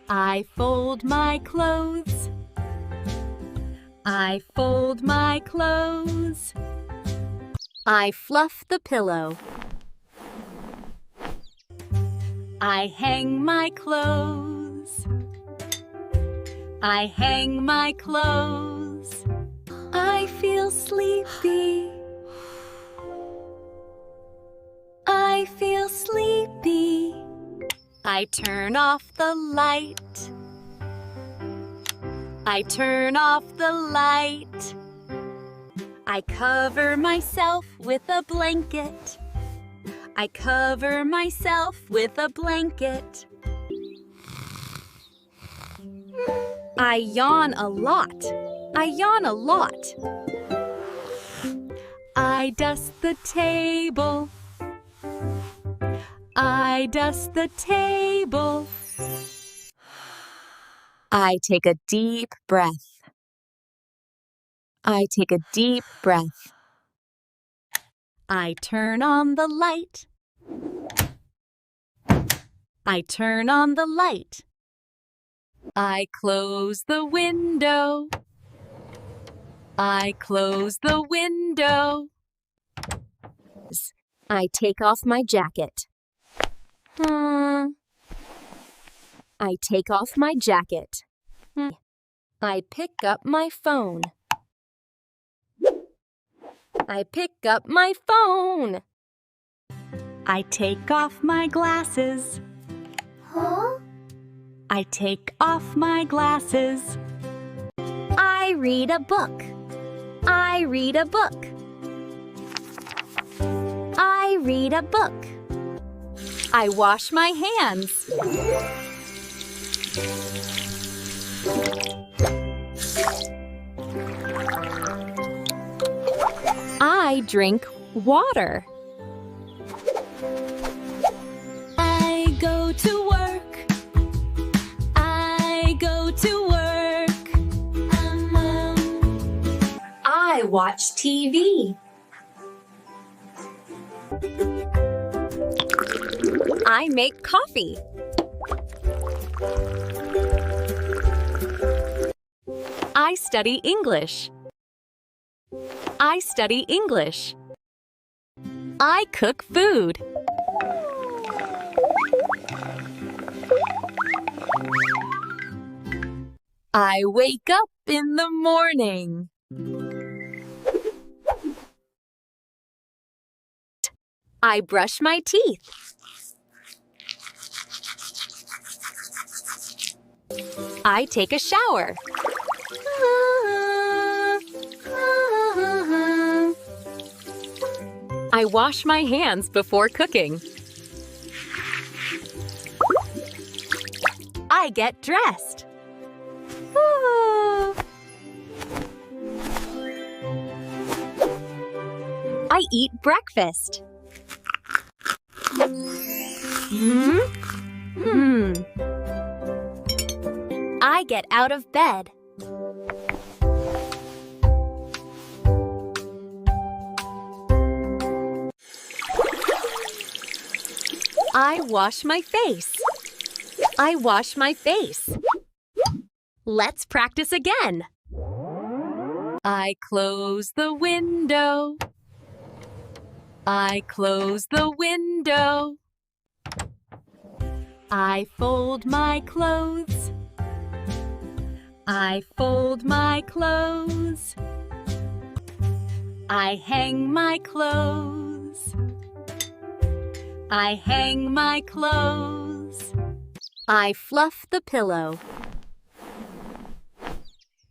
I fold my clothes. I fold my clothes. I fluff the pillow. I hang my clothes. I hang my clothes. I feel sleepy. I feel sleepy. I turn off the light. I turn off the light. I cover myself with a blanket. I cover myself with a blanket. I yawn a lot. I yawn a lot. I dust the table. I dust the table. I take a deep breath. I take a deep breath. I turn on the light. I turn on the light. I close the window. I close the window. I take off my jacket. I take off my jacket. I pick up my phone. I pick up my phone. I take off my glasses. Huh? I take off my glasses. I read a book. I read a book. I read a book. I wash my hands. I drink water. I go to work. I go to work. I watch TV. I make coffee. I study English. I study English. I cook food. I wake up in the morning. I brush my teeth. I take a shower. I wash my hands before cooking. I get dressed. I eat breakfast. I get out of bed. I wash my face. I wash my face. Let's practice again. I close the window. I close the window. I fold my clothes. I fold my clothes. I hang my clothes. I hang my clothes. I fluff the pillow.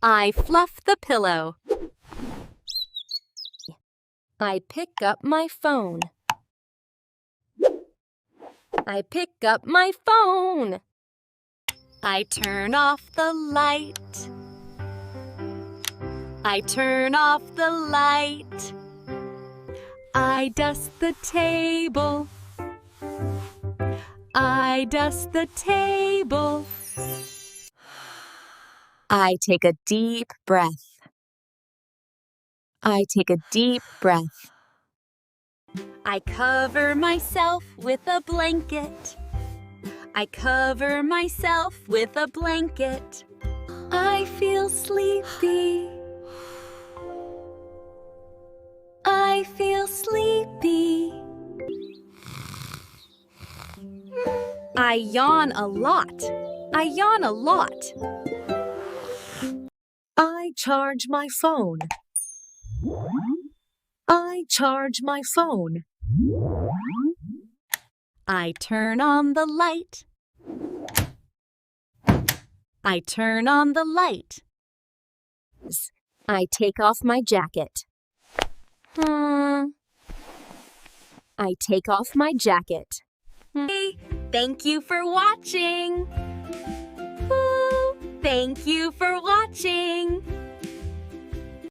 I fluff the pillow. I pick up my phone. I pick up my phone. I turn off the light. I turn off the light. I dust the table. I dust the table. I take a deep breath. I take a deep breath. I cover myself with a blanket. I cover myself with a blanket. I feel sleepy. I feel sleepy. I yawn a lot. I yawn a lot. I charge my phone. I charge my phone. I turn on the light. I turn on the light. I take off my jacket. I take off my jacket. Hey, thank you for watching. Woo, thank you for watching.